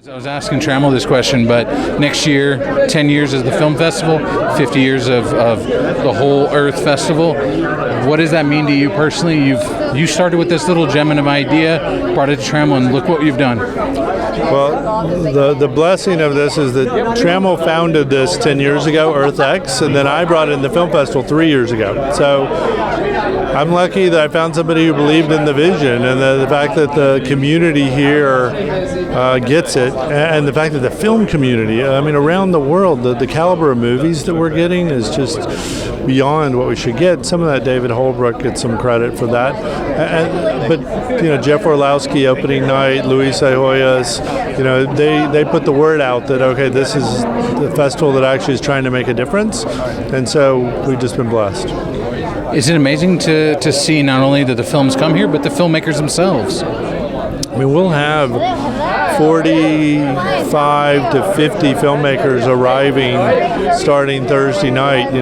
I was asking Trammell this question, but next year, 10 years of the film festival, 50 years of the whole Earth Festival. What does that mean to you personally? You started with this little gem of an idea, brought it to Trammell, and look what you've done. Well, the blessing of this is that Trammell founded this 10 years ago, EarthX, and then I brought in the film festival 3 years ago. So I'm lucky that I found somebody who believed in the vision, and the fact that the community here gets it, and the fact that the film community, I mean, around the world, the caliber of movies that we're getting is just beyond what we should get. Some of that David Holbrook gets some credit for that. But Jeff Orlowski opening night, Luis Ayoyas, they put the word out that, okay, this is the festival that actually is trying to make a difference. And so we've just been blessed. Is it amazing to see not only that the films come here, but the filmmakers themselves? I mean, we'll have 45 to 50 filmmakers arriving starting Thursday night.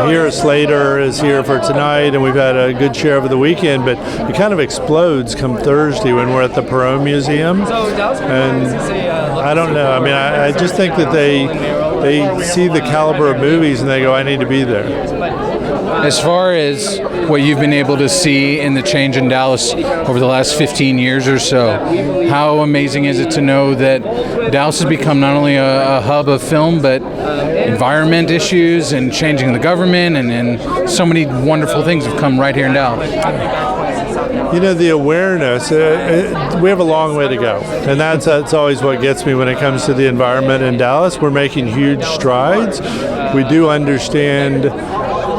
Here Slater is here for tonight, and we've had a good share over the weekend, but it kind of explodes come Thursday when we're at the Perot Museum. And I don't know. I mean, I just think that they see the caliber of movies and they go, I need to be there. As far as what you've been able to see in the change in Dallas over the last 15 years or so, how amazing is it to know that Dallas has become not only a hub of film, but environment issues and changing the government, and so many wonderful things have come right here in Dallas? The awareness, we have a long way to go. And that's always what gets me when it comes to the environment in Dallas. We're making huge strides. We do understand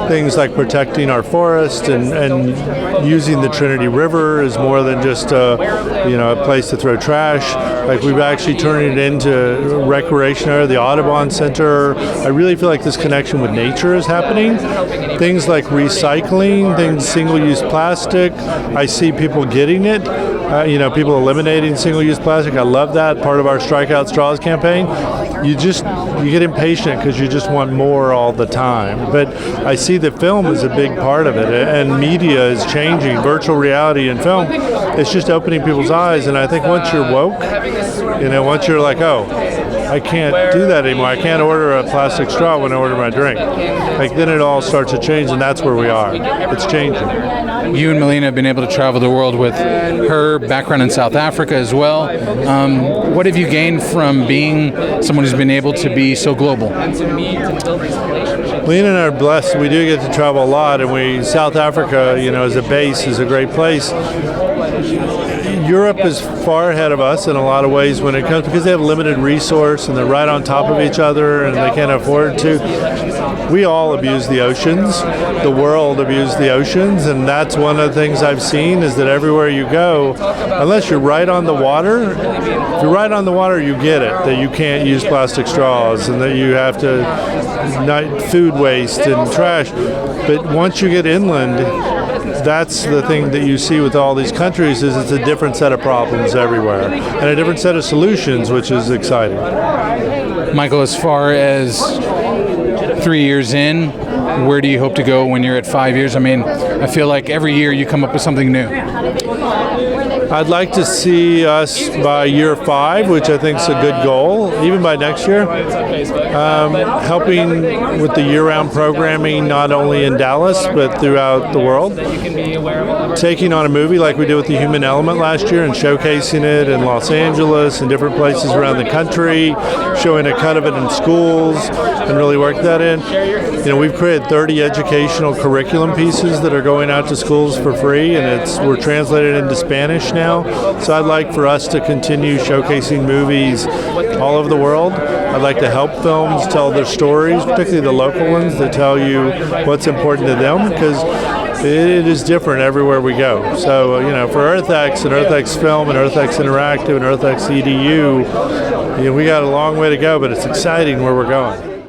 things like protecting our forest and using the Trinity River is more than just a place to throw trash. Like, we've actually turned it into recreation area, the Audubon Center. I really feel like this connection with nature is happening. Things like recycling, single-use plastic. I see people getting it. People eliminating single-use plastic. I love that, part of our Strike Out Straws campaign. You get impatient because you just want more all the time. But I see that film is a big part of it, and media is changing. Virtual reality and film, it's just opening people's eyes. And I think once you're woke, once you're like, oh, I can't do that anymore. I can't order a plastic straw when I order my drink. Then it all starts to change, and that's where we are. It's changing. You and Melina have been able to travel the world with her background in South Africa as well. What have you gained from being someone who's been able to be so global? Melina and I are blessed. We do get to travel a lot, and South Africa, as a base, is a great place. Europe is far ahead of us in a lot of ways when it comes, because they have limited resource and they're right on top of each other and they can't afford to. We all abuse the oceans. The world abuses the oceans, and that's one of the things I've seen is that everywhere you go, unless you're right on the water, if you're right on the water, you get it, that you can't use plastic straws and that you have to not food waste and trash. But once you get inland, that's the thing that you see with all these countries is it's a different set of problems everywhere and a different set of solutions, which is exciting. Michael, as far as 3 years in, where do you hope to go when you're at 5 years? I mean, I feel like every year you come up with something new. I'd like to see us by year 5, which I think is a good goal, even by next year, helping with the year-round programming, not only in Dallas, but throughout the world. Taking on a movie like we did with The Human Element last year and showcasing it in Los Angeles and different places around the country, showing a cut of it in schools and really work that in. We've created 30 educational curriculum pieces that are going out to schools for free, and we're translated into Spanish now. So I'd like for us to continue showcasing movies all over the world. I'd like to help films tell their stories, particularly the local ones that tell you what's important to them, because it is different everywhere we go. So, for EarthX and EarthxFilm and EarthX Interactive and EarthX EDU, we got a long way to go, but it's exciting where we're going.